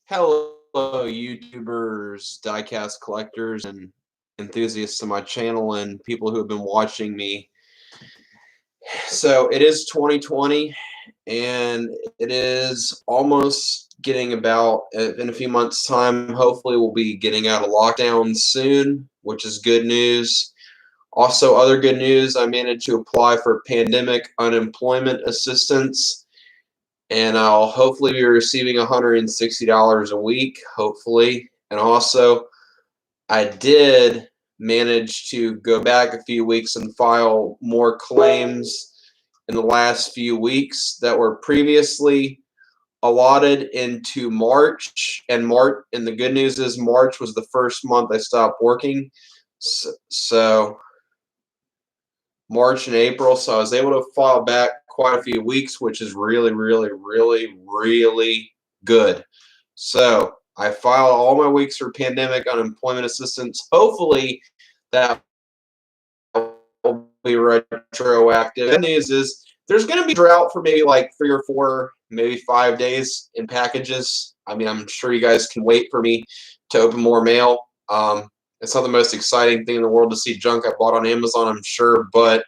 Hello, YouTubers, diecast collectors, and enthusiasts of my channel, and people who have been watching me. So it is 2020, and it is almost getting about in a few months' time. Hopefully, we'll be getting out of lockdown soon, which is good news. Also, other good news: I managed to apply for pandemic unemployment assistance, and I'll hopefully be receiving $160 a week, hopefully. And also, I did manage to go back a few weeks and file more claims in the last few weeks that were previously allotted into March. And the good news is March was the first month I stopped working. So March and April, so I was able to file back quite a few weeks, which is really, really, really, really good. So I filed all my weeks for pandemic unemployment assistance. Hopefully that will be retroactive. The good news is there's going to be drought for maybe like 3 or 4, maybe 5 days in packages. I mean, I'm sure you guys can wait for me to open more mail. It's not the most exciting thing in the world to see junk I bought on Amazon, I'm sure, but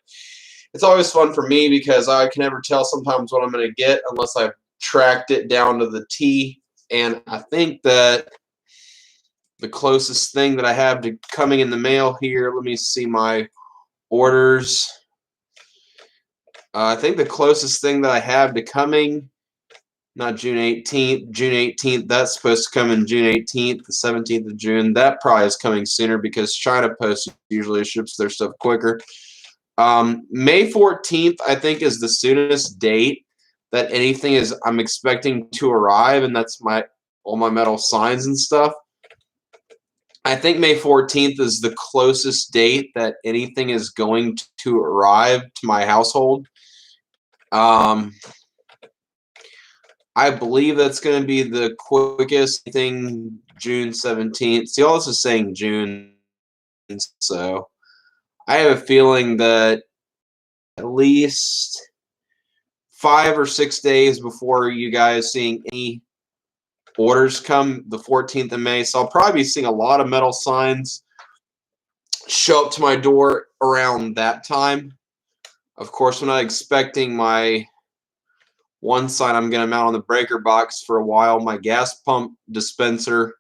it's always fun for me because I can never tell sometimes what I'm going to get unless I've tracked it down to the T. And I think that the closest thing that I have to coming in the mail here, let me see my orders. I think the closest thing that I have to coming, not June 18th, June 18th, that's supposed to come in June 18th, the 17th of June. That probably is coming sooner because China Post usually ships their stuff quicker. May 14th, I think, is the soonest date that anything is I'm expecting to arrive, and that's all my metal signs and stuff. I think May 14th is the closest date that anything is going to arrive to my household. I believe that's going to be the quickest thing, June 17th. See, all this is saying June, so I have a feeling that at least 5 or 6 days before you guys seeing any orders come, the 14th of May. So I'll probably be seeing a lot of metal signs show up to my door around that time. Of course, I'm not expecting my one sign I'm going to mount on the breaker box for a while, my gas pump dispenser,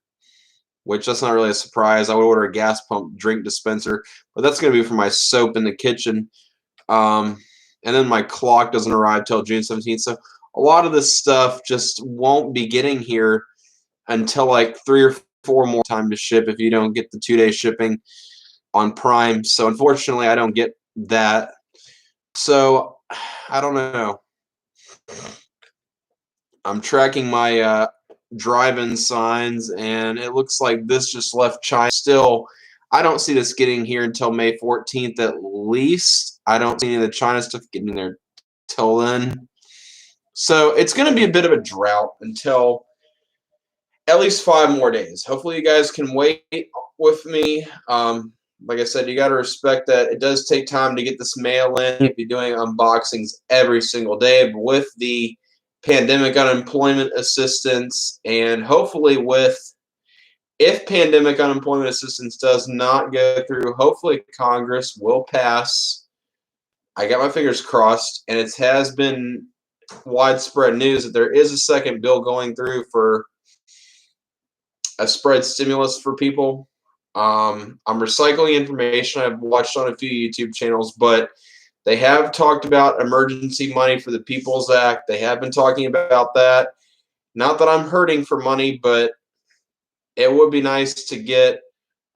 which that's not really a surprise. I would order a gas pump drink dispenser, but that's going to be for my soap in the kitchen. And then my clock doesn't arrive till June 17th. So a lot of this stuff just won't be getting here until like 3 or 4 more time to ship if you don't get the 2-day shipping on Prime. So unfortunately, I don't get that. So I don't know. I'm tracking my drive-in signs, and it looks like this just left China. Still, I don't see this getting here until May 14th at least. I don't see any of the China stuff getting there till then. So it's going to be a bit of a drought until at least 5 more days. Hopefully you guys can wait with me. Like I said, you got to respect that it does take time to get this mail in. If you're doing unboxings every single day, but with the pandemic unemployment assistance, and hopefully if pandemic unemployment assistance does not go through, hopefully Congress will pass. I got my fingers crossed, and it has been widespread news that there is a second bill going through for a spread stimulus for people. I'm recycling information I've watched on a few YouTube channels, but they have talked about emergency money for the People's Act. They have been talking about that. Not that I'm hurting for money, but it would be nice to get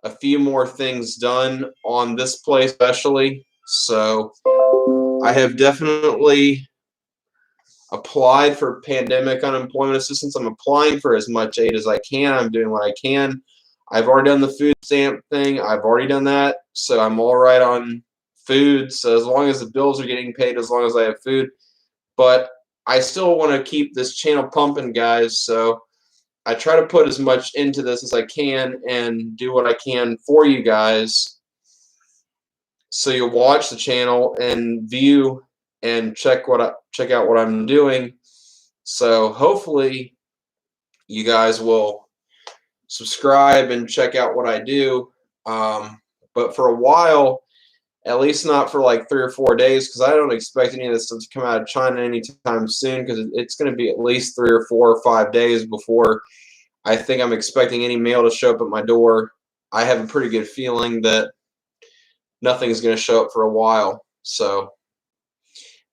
a few more things done on this place especially. So I have definitely applied for pandemic unemployment assistance. I'm applying for as much aid as I can. I'm doing what I can. I've already done the food stamp thing. I've already done that. So I'm all right on food. So as long as the bills are getting paid, as long as I have food. But I still want to keep this channel pumping, guys. So I try to put as much into this as I can and do what I can for you guys. So you'll watch the channel and view and check out what I'm doing. So hopefully you guys will subscribe and check out what I do. But for a while, at least not for like 3 or 4 days, because I don't expect any of this stuff to come out of China anytime soon, because it's going to be at least 3 or 4 or 5 days before I think I'm expecting any mail to show up at my door. I have a pretty good feeling that nothing's going to show up for a while. So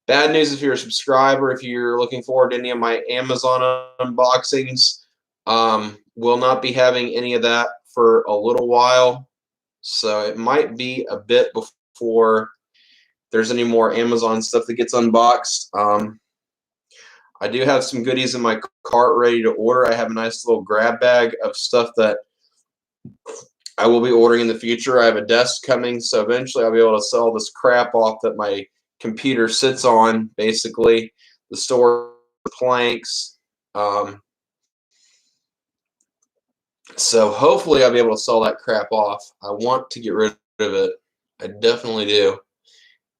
bad news if you're a subscriber. If you're looking forward to any of my Amazon unboxings, will not be having any of that for a little while. So it might be a bit before there's any more Amazon stuff that gets unboxed. I do have some goodies in my cart ready to order. I have a nice little grab bag of stuff that I will be ordering in the future. I have a desk coming, so eventually I'll be able to sell this crap off that my computer sits on, basically. The store planks. So hopefully I'll be able to sell that crap off. I want to get rid of it. I definitely do.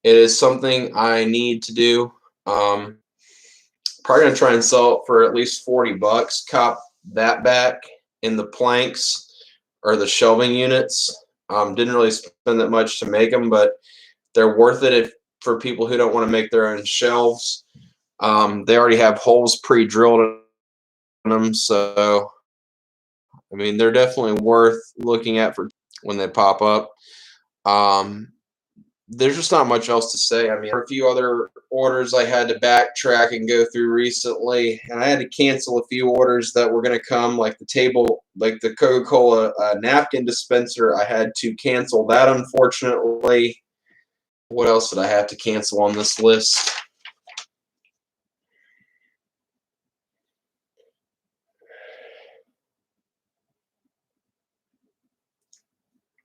It is something I need to do. Probably going to try and sell it for at least $40. Cop that back in the planks or the shelving units. Didn't really spend that much to make them, but they're worth it for people who don't want to make their own shelves. They already have holes pre-drilled in them, so I mean they're definitely worth looking at for when they pop up. There's just not much else to say. I mean, there are a few other orders I had to backtrack and go through recently, and I had to cancel a few orders that were going to come, like the Coca-Cola napkin dispenser. I had to cancel that, unfortunately. What else did I have to cancel on this list?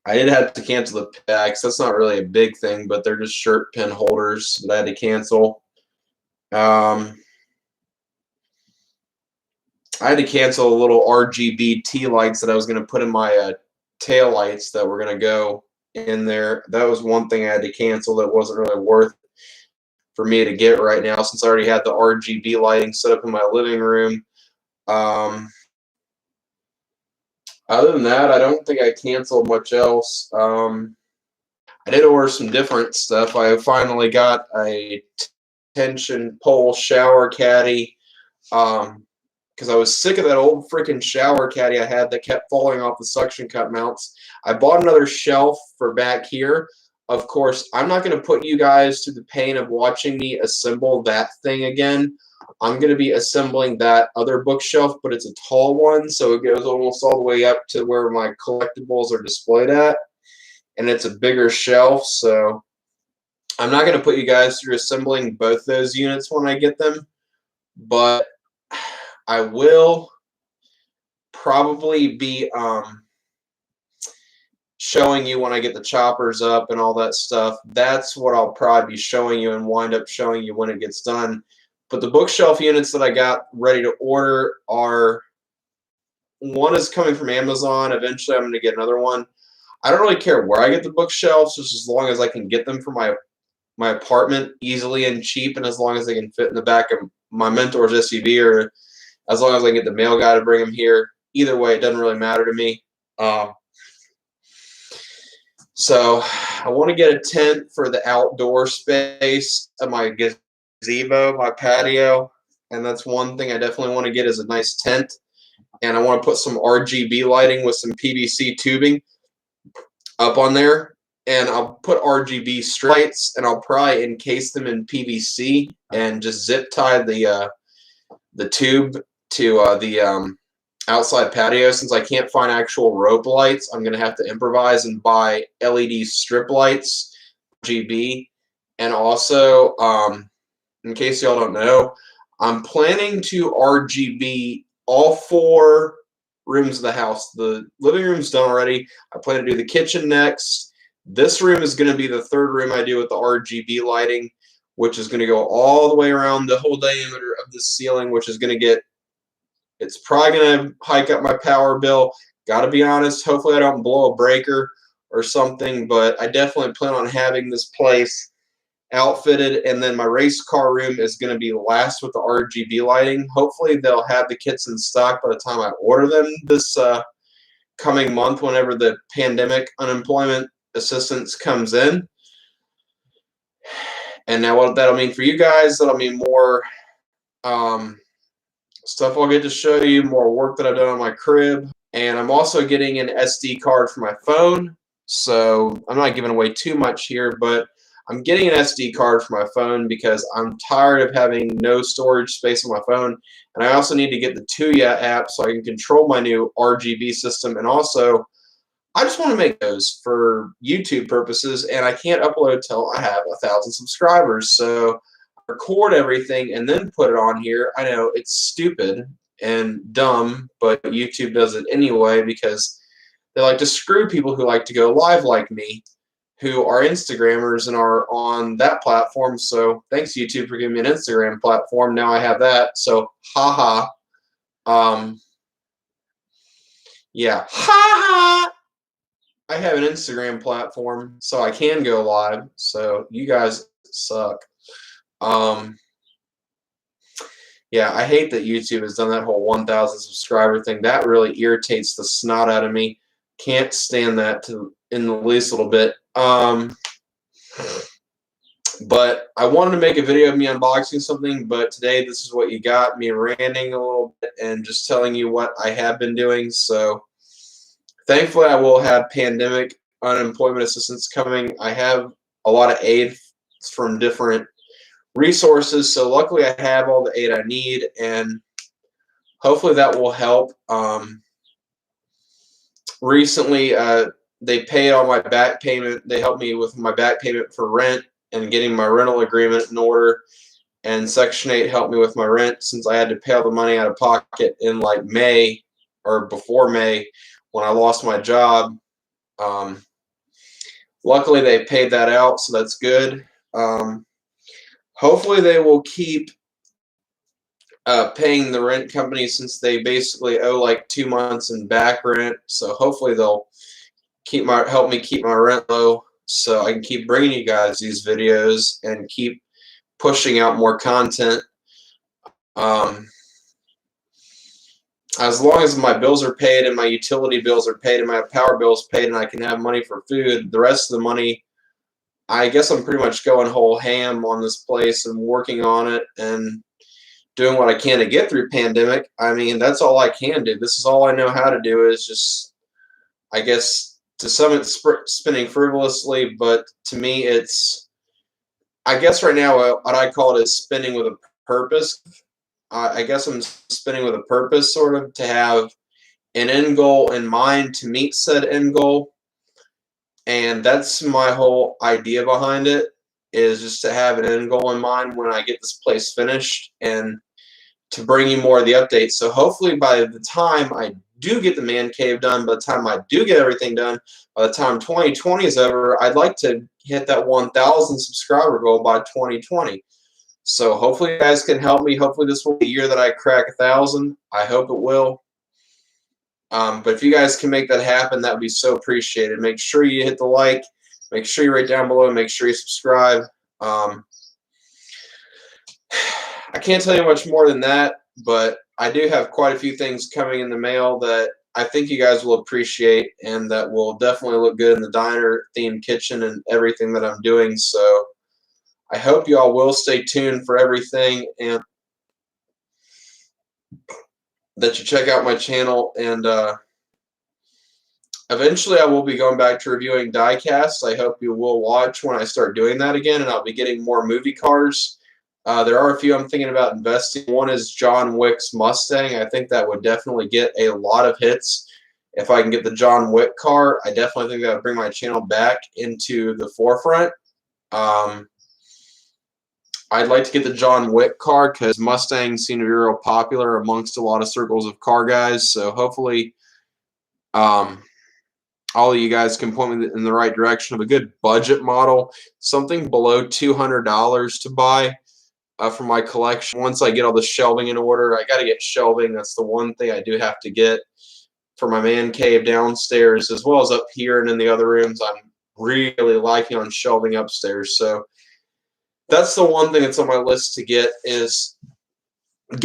I did have to cancel the packs. That's not really a big thing, but they're just shirt pin holders that I had to cancel. I had to cancel a little RGB tea lights that I was going to put in my tail lights that were going to go in there. That was one thing I had to cancel that wasn't really worth for me to get right now, since I already had the RGB lighting set up in my living room. Other than that, I don't think I canceled much else. I did order some different stuff. I finally got a tension pole shower caddy, because I was sick of that old freaking shower caddy I had that kept falling off the suction cup mounts. I bought another shelf for back here. Of course, I'm not going to put you guys to the pain of watching me assemble that thing again. I'm going to be assembling that other bookshelf, but it's a tall one, so it goes almost all the way up to where my collectibles are displayed at, and it's a bigger shelf, so I'm not going to put you guys through assembling both those units when I get them, but I will probably be showing you when I get the choppers up and all that stuff. That's what I'll probably be showing you and wind up showing you when it gets done. But the bookshelf units that I got ready to order are, one is coming from Amazon. Eventually I'm going to get another one. I don't really care where I get the bookshelves, just as long as I can get them for my apartment easily and cheap, and as long as they can fit in the back of my mentor's SUV, or as long as I can get the mail guy to bring them here. Either way, it doesn't really matter to me. So I want to get a tent for the outdoor space of my gazebo, my patio, and that's one thing I definitely want to get, is a nice tent. And I want to put some RGB lighting with some PVC tubing up on there, and I'll put RGB strip lights, and I'll probably encase them in PVC and just zip tie the tube to the outside patio. Since I can't find actual rope lights, I'm going to have to improvise and buy LED strip lights, RGB. And also, in case y'all don't know, I'm planning to RGB all 4 rooms of the house. The living room's done already. I plan to do the kitchen next. This room is going to be the 3rd room I do with the RGB lighting, which is going to go all the way around the whole diameter of the ceiling, which is going to get, it's probably going to hike up my power bill. Got to be honest, hopefully I don't blow a breaker or something, but I definitely plan on having this place outfitted, and then my race car room is going to be last with the RGB lighting. Hopefully they'll have the kits in stock by the time I order them this coming month, whenever the pandemic unemployment assistance comes in. And now what that'll mean for you guys, that'll mean more stuff I'll get to show you, more work that I've done on my crib. And I'm also getting an SD card for my phone. So I'm not giving away too much here, but I'm getting an SD card for my phone because I'm tired of having no storage space on my phone. And I also need to get the Tuya app so I can control my new RGB system. And also, I just want to make those for YouTube purposes, and I can't upload till I have 1,000 subscribers. So I record everything and then put it on here. I know it's stupid and dumb, but YouTube does it anyway because they like to screw people who like to go live like me, who are Instagrammers and are on that platform. So thanks, YouTube, for giving me an Instagram platform. Now I have that. So haha. Yeah. Ha. I have an Instagram platform, so I can go live. So you guys suck. Yeah, I hate that YouTube has done that whole 1,000 subscriber thing. That really irritates the snot out of me. Can't stand that in the least little bit. But I wanted to make a video of me unboxing something, but today this is what you got, me ranting a little bit and just telling you what I have been doing. So thankfully, I will have pandemic unemployment assistance coming. I have a lot of aid from different resources, so luckily I have all the aid I need, and hopefully that will help. Recently, they paid all my back payment. They helped me with my back payment for rent and getting my rental agreement in order, and Section 8 helped me with my rent since I had to pay all the money out of pocket in like May or before May when I lost my job. Luckily, they paid that out, so that's good. Hopefully, they will keep paying the rent company since they basically owe like 2 months in back rent. So hopefully, they'll help me keep my rent low, so I can keep bringing you guys these videos and keep pushing out more content. As long as my bills are paid and my utility bills are paid and my power bills paid and I can have money for food, the rest of the money, I guess I'm pretty much going whole ham on this place and working on it and doing what I can to get through pandemic. I mean, that's all I can do. This is all I know how to do, is just, I guess, to some it's spinning frivolously, but to me it's, I guess right now what I call it is spinning with a purpose. I guess I'm spinning with a purpose, sort of, to have an end goal in mind to meet said end goal. And that's my whole idea behind it, is just to have an end goal in mind when I get this place finished and to bring you more of the updates. So hopefully by the time I do get the man cave done, by the time I do get everything done, by the time 2020 is over, I'd like to hit that 1,000 subscriber goal by 2020. So hopefully you guys can help me. Hopefully this will be the year that I crack 1,000. I hope it will. But if you guys can make that happen, that would be so appreciated. Make sure you hit the like. Make sure you rate down below. Make sure you subscribe. I can't tell you much more than that, but I do have quite a few things coming in the mail that I think you guys will appreciate and that will definitely look good in the diner themed kitchen and everything that I'm doing. So I hope you all will stay tuned for everything and that you check out my channel. And eventually I will be going back to reviewing diecasts. I hope you will watch when I start doing that again, and I'll be getting more movie cars. There are a few I'm thinking about investing. One is John Wick's Mustang. I think that would definitely get a lot of hits if I can get the John Wick car. I definitely think that would bring my channel back into the forefront. I'd like to get the John Wick car because Mustangs seem to be real popular amongst a lot of circles of car guys. So hopefully all of you guys can point me in the right direction of a good budget model, something below $200 to buy for my collection. Once I get all the shelving in order, I got to get shelving. That's the one thing I do have to get for my man cave downstairs, as well as up here and in the other rooms. I'm really liking on shelving upstairs. So that's the one thing that's on my list to get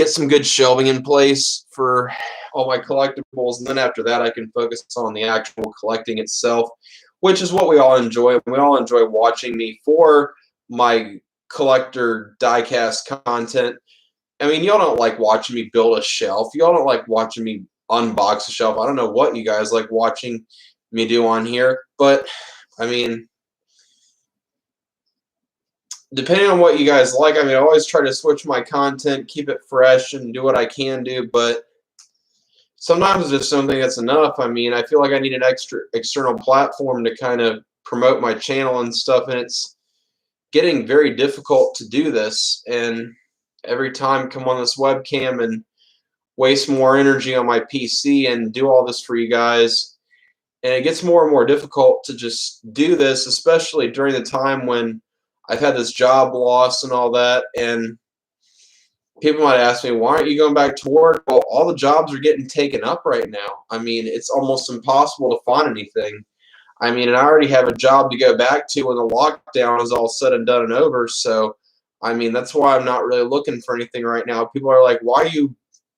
some good shelving in place for all my collectibles, and then after that I can focus on the actual collecting itself, which is what we all enjoy. We all enjoy watching me for my collector diecast content. I mean, y'all don't like watching me build a shelf. Y'all don't like watching me unbox a shelf. I don't know what you guys like watching me do on here, but I mean, depending on what you guys like, I mean, I always try to switch my content, keep it fresh, and do what I can do, but sometimes I just don't think that's enough. I mean, I feel like I need an external platform to kind of promote my channel and stuff, and it's getting very difficult to do this. And every time I come on this webcam and waste more energy on my PC and do all this for you guys, and it gets more and more difficult to just do this, especially during the time when I've had this job loss and all that. And people might ask me, why aren't you going back to work? Well, all the jobs are getting taken up right now. I mean, it's almost impossible to find anything. I mean, and I already have a job to go back to when the lockdown is all said and done and over. So, I mean, that's why I'm not really looking for anything right now. People are like, why are you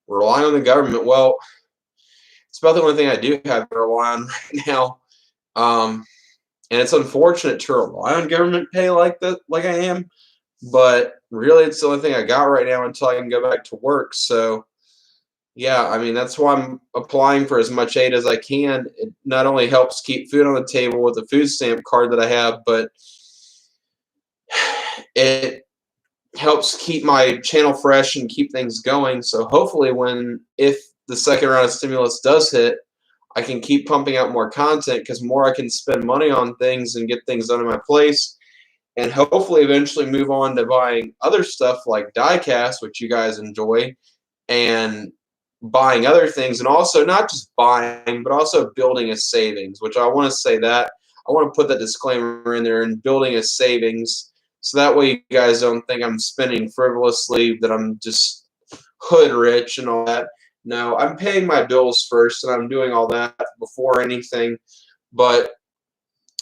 relying on the government? Well, it's about the only thing I do have to rely on right now. And it's unfortunate to rely on government pay like that, like I am. But really, it's the only thing I got right now until I can go back to work. So, yeah, I mean, that's why I'm applying for as much aid as I can. It not only helps keep food on the table with the food stamp card that I have, but it helps keep my channel fresh and keep things going. So hopefully if the second round of stimulus does hit, I can keep pumping out more content, because more I can spend money on things and get things done in my place, and hopefully eventually move on to buying other stuff like diecast, which you guys enjoy, and buying other things, and also not just buying, but also building a savings, which I want to say that. I want to put that disclaimer in there, and building a savings, so that way you guys don't think I'm spending frivolously, that I'm just hood rich and all that. No, I'm paying my bills first, and I'm doing all that before anything. But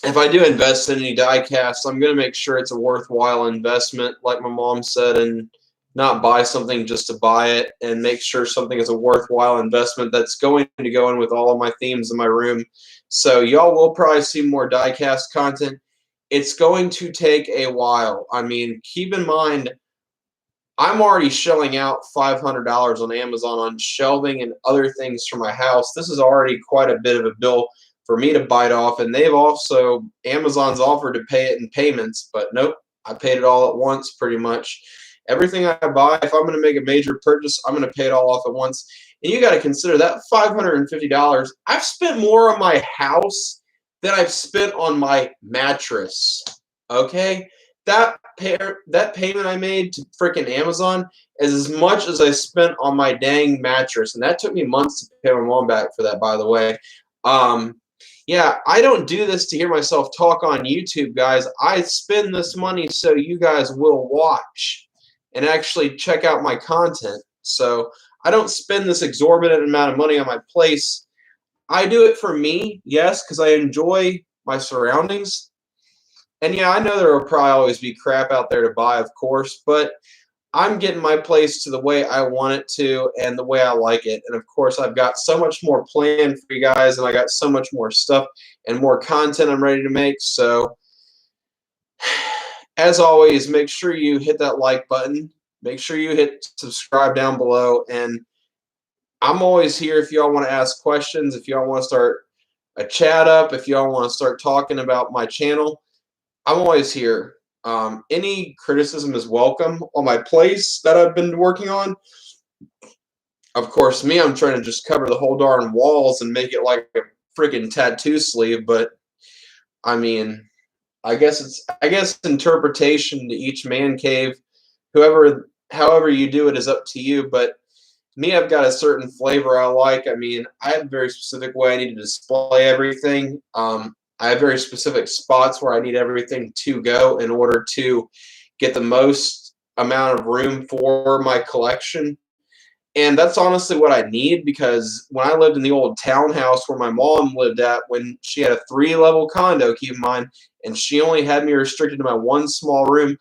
if I do invest in any diecast, I'm going to make sure it's a worthwhile investment, like my mom said, and not buy something just to buy it, and make sure something is a worthwhile investment that's going to go in with all of my themes in my room. So y'all will probably see more diecast content. It's going to take a while. I mean, keep in mind, I'm already shelling out $500 on Amazon on shelving and other things for my house. This is already quite a bit of a bill for me to bite off, and Amazon's offered to pay it in payments, but nope, I paid it all at once pretty much. Everything I buy, if I'm going to make a major purchase, I'm going to pay it all off at once. And you got to consider that $550, I've spent more on my house than I've spent on my mattress. Okay? That payment I made to freaking Amazon is as much as I spent on my dang mattress, and that took me months to pay my mom back for that, by the way. Yeah, I don't do this to hear myself talk on YouTube, guys. I spend this money so you guys will watch and actually check out my content. So I don't spend this exorbitant amount of money on my place. I do it for me, yes, because I enjoy my surroundings. And yeah, I know there will probably always be crap out there to buy, of course, but I'm getting my place to the way I want it to and the way I like it. And of course, I've got so much more planned for you guys, and I got so much more stuff and more content I'm ready to make. So, as always, make sure you hit that like button. Make sure you hit subscribe down below. And I'm always here if y'all want to ask questions, if y'all want to start a chat up, if y'all want to start talking about my channel. I'm always here. Any criticism is welcome on my place that I've been working on. Of course, I'm trying to just cover the whole darn walls and make it like a freaking tattoo sleeve, but I mean, I guess interpretation to each man cave. However you do it is up to you, but me, I've got a certain flavor I like. I mean, I have a very specific way I need to display everything. I have very specific spots where I need everything to go in order to get the most amount of room for my collection. And that's honestly what I need, because when I lived in the old townhouse where my mom lived at, when she had a 3-level condo, keep in mind, and she only had me restricted to my one small room,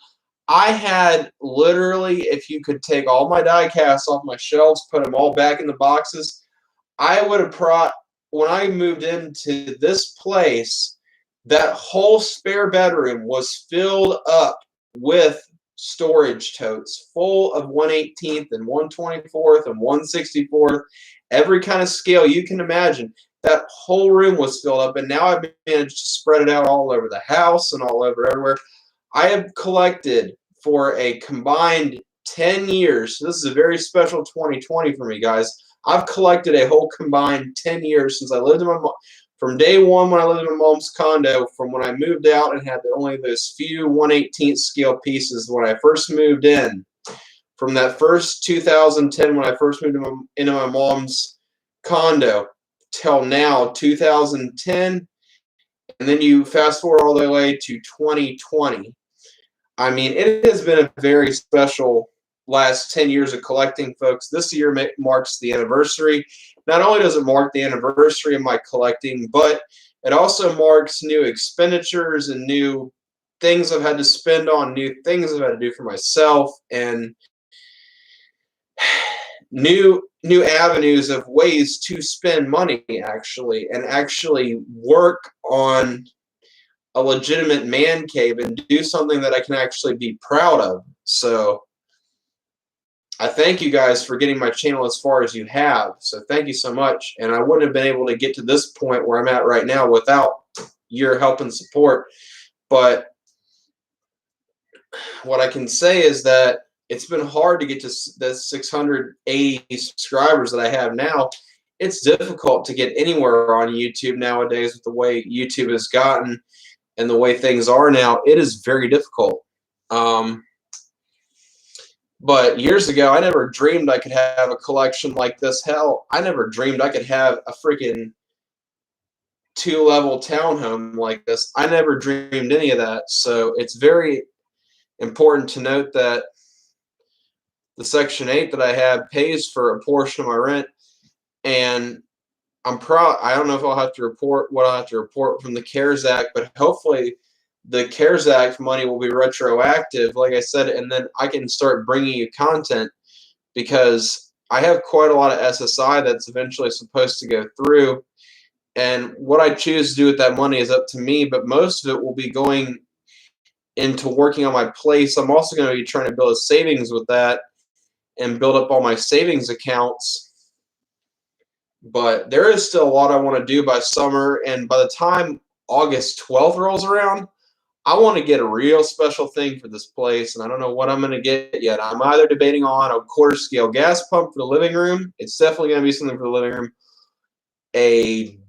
I had literally, if you could take all my die casts off my shelves, put them all back in the boxes, I would have when I moved into this place, that whole spare bedroom was filled up with storage totes full of 1/18th and 1/24th and 1/64th, every kind of scale you can imagine. That whole room was filled up, and now I've managed to spread it out all over the house and all over everywhere. I have collected for a combined 10 years. So this is a very special 2020 for me, guys. I've collected a whole combined 10 years since I lived in from day one when I lived in my mom's condo, from when I moved out and had only those few 1/18th scale pieces when I first moved in. From that first 2010 when I first moved into my mom's condo till now, 2010, and then you fast forward all the way to 2020. I mean, it has been a very special last 10 years of collecting, folks. This year marks the anniversary. Not only does it mark the anniversary of my collecting, but it also marks new expenditures and new things I've had to spend on, new things I've had to do for myself, and new avenues of ways to spend money actually, and actually work on a legitimate man cave and do something that I can actually be proud of. So I thank you guys for getting my channel as far as you have. So thank you so much. And I wouldn't have been able to get to this point where I'm at right now without your help and support. But what I can say is that it's been hard to get to the 680 subscribers that I have now. It's difficult to get anywhere on YouTube nowadays with the way YouTube has gotten and the way things are now. It is very difficult. But years ago, I never dreamed I could have a collection like this. Hell, I never dreamed I could have a freaking 2-level townhome like this. I never dreamed any of that. So it's very important to note that the Section 8 that I have pays for a portion of my rent, and I'm proud. I don't know if I'll have to report what I'll have to report from the CARES Act, but hopefully the CARES Act money will be retroactive, like I said, and then I can start bringing you content, because I have quite a lot of SSI that's eventually supposed to go through, and what I choose to do with that money is up to me, but most of it will be going into working on my place. I'm also going to be trying to build a savings with that and build up all my savings accounts. But there is still a lot I want to do by summer, and by the time August 12th rolls around, I want to get a real special thing for this place, and I don't know what I'm going to get yet. I'm either debating on a quarter scale gas pump for the living room. It's definitely going to be something for the living room, a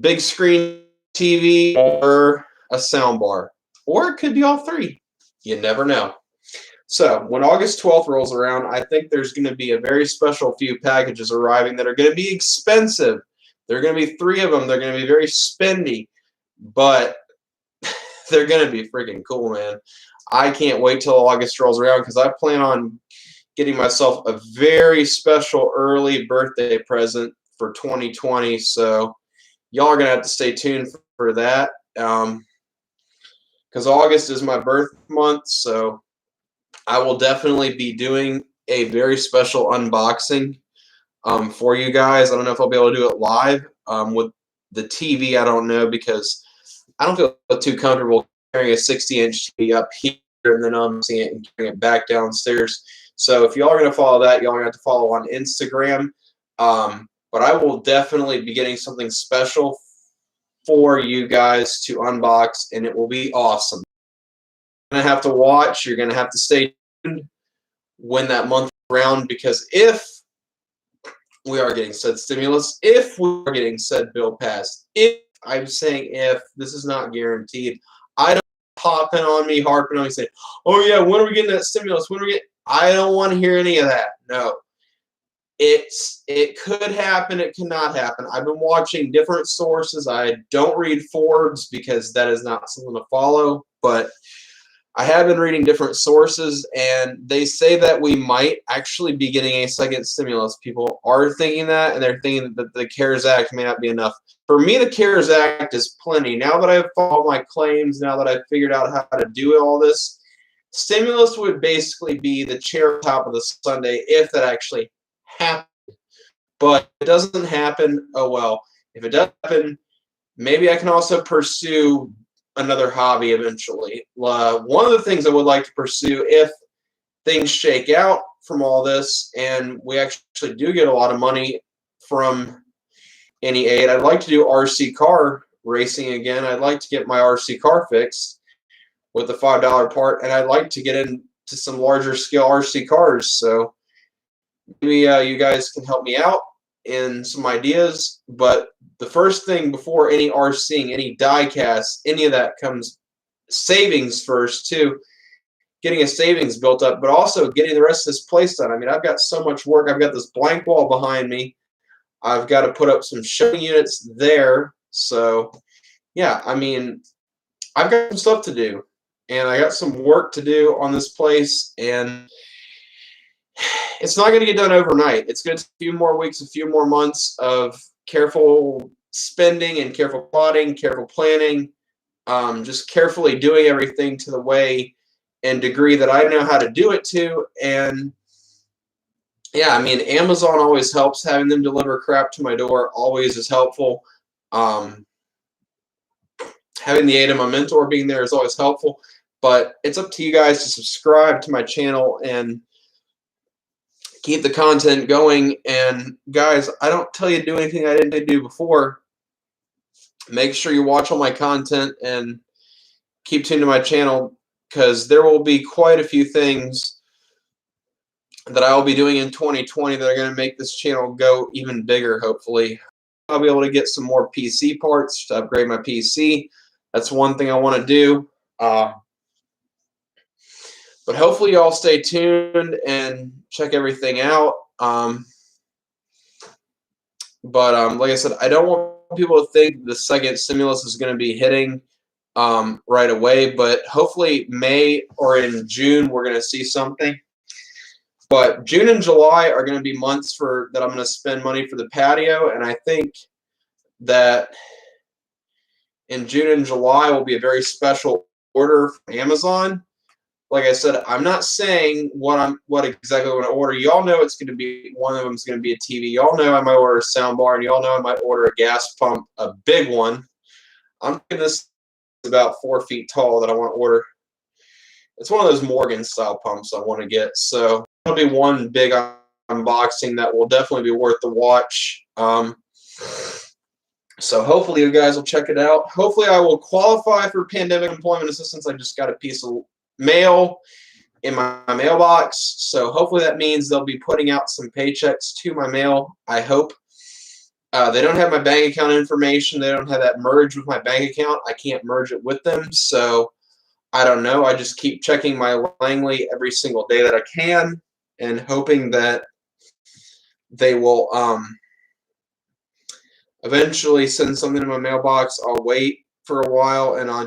big screen TV, or a sound bar, or it could be all three. You never know. So when August 12th rolls around, I think there's going to be a very special few packages arriving that are going to be expensive. There are going to be 3 of them. They're going to be very spendy, but they're going to be freaking cool, man. I can't wait till August rolls around, because I plan on getting myself a very special early birthday present for 2020. So y'all are going to have to stay tuned for that, because August is my birth month. So I will definitely be doing a very special unboxing for you guys. I don't know if I'll be able to do it live with the TV. I don't know, because I don't feel too comfortable carrying a 60-inch TV up here and then unboxing it and carrying it back downstairs. So if y'all are going to follow that, y'all are going to have to follow on Instagram. But I will definitely be getting something special for you guys to unbox, and it will be awesome. You're going to have to watch. You're going to have to stay tuned when that month is around, because if we are getting said stimulus, if we are getting said bill passed, if I'm saying if, this is not guaranteed. I don't harping on me saying, oh yeah, when are we getting that stimulus? When are we getting? I don't want to hear any of that. No. It could happen, it cannot happen. I've been watching different sources. I don't read Forbes because that is not something to follow, but I have been reading different sources, and they say that we might actually be getting a second stimulus. People are thinking that, and they're thinking that the CARES Act may not be enough. For me, the CARES Act is plenty. Now that I've filed my claims, now that I've figured out how to do all this, Stimulus would basically be the cherry on top of the sundae if that actually happened. But if it doesn't happen, oh well. If it does happen, maybe I can also pursue another hobby eventually. One of the things I would like to pursue, if things shake out from all this and we actually do get a lot of money from any aid, I'd like to do RC car racing again. I'd like to get my RC car fixed with the $5 part, and I'd like to get into some larger scale RC cars. So maybe you guys can help me out in some ideas. But the first thing before any RCing, any die cast, any of that comes savings first too. Getting a savings built up, but also getting the rest of this place done. I mean, I've got so much work. I've got this blank wall behind me. I've got to put up some showing units there. So yeah, I mean, I've got some stuff to do, and I got some work to do on this place, and it's not going to get done overnight. It's going to take a few more weeks, a few more months of careful spending and careful plotting, careful planning, just carefully doing everything to the way and degree that I know how to do it to. And yeah, I mean, Amazon always helps. Having them deliver crap to my door always is helpful. Having the aid of my mentor being there is always helpful. But it's up to you guys to subscribe to my channel and keep the content going. And guys, I don't tell you to do anything I didn't do before. Make sure you watch all my content and keep tuned to my channel, because there will be quite a few things that I will be doing in 2020 that are going to make this channel go even bigger, hopefully. I'll be able to get some more PC parts to upgrade my PC. That's one thing I want to do. But hopefully y'all stay tuned and check everything out. Like I said, I don't want people to think the second stimulus is going to be hitting right away, but hopefully May or in June we're going to see something. But June and July are going to be months that I'm going to spend money for the patio, and I think that in June and July will be a very special order from Amazon. Like I said, I'm not saying what exactly I'm going to order. Y'all know it's going to be, one of them is going to be a TV. Y'all know I might order a sound bar, and y'all know I might order a gas pump, a big one. I'm thinking this is about 4 feet tall that I want to order. It's one of those Morgan style pumps I want to get. So it'll be one big unboxing that will definitely be worth the watch. So hopefully you guys will check it out. Hopefully I will qualify for pandemic employment assistance. I just got a piece of mail in my mailbox. So hopefully that means they'll be putting out some paychecks to my mail, I hope. They don't have my bank account information. They don't have that merged with my bank account. I can't merge it with them. So I don't know. I just keep checking my Langley every single day that I can and hoping that they will eventually send something to my mailbox. I'll wait for a while, and I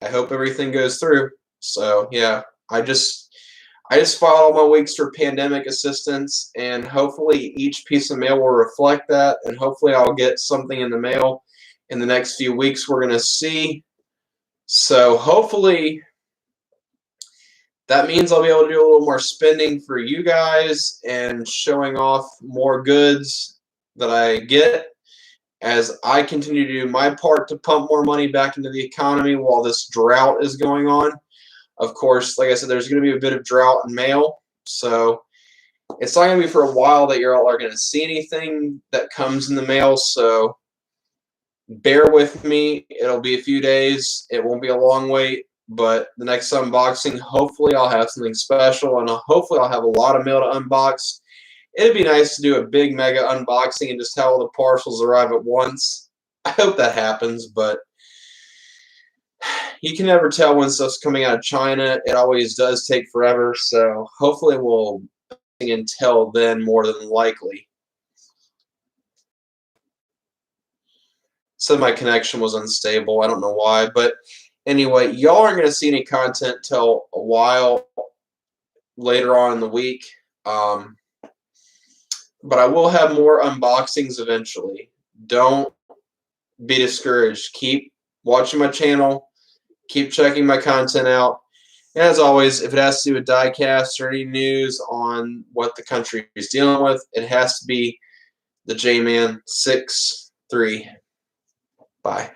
hope everything goes through. So yeah, I just filed all my weeks for pandemic assistance, and hopefully each piece of mail will reflect that, and hopefully I'll get something in the mail in the next few weeks. We're going to see. So hopefully that means I'll be able to do a little more spending for you guys and showing off more goods that I get as I continue to do my part to pump more money back into the economy while this drought is going on. Of course, like I said, there's going to be a bit of drought in mail, so it's not going to be for a while that you're all going to see anything that comes in the mail, so bear with me. It'll be a few days. It won't be a long wait, but the next unboxing, hopefully I'll have something special, and hopefully I'll have a lot of mail to unbox. It'd be nice to do a big mega unboxing and just have all the parcels arrive at once. I hope that happens, but you can never tell when stuff's coming out of China. It always does take forever, so hopefully we'll until then, more than likely. So my connection was unstable. I don't know why, but anyway, y'all aren't going to see any content till a while later on in the week. But I will have more unboxings eventually. Don't be discouraged. Keep watching my channel. Keep checking my content out. As always, if it has to do with diecast or any news on what the country is dealing with, it has to be the J-Man 6-3. Bye.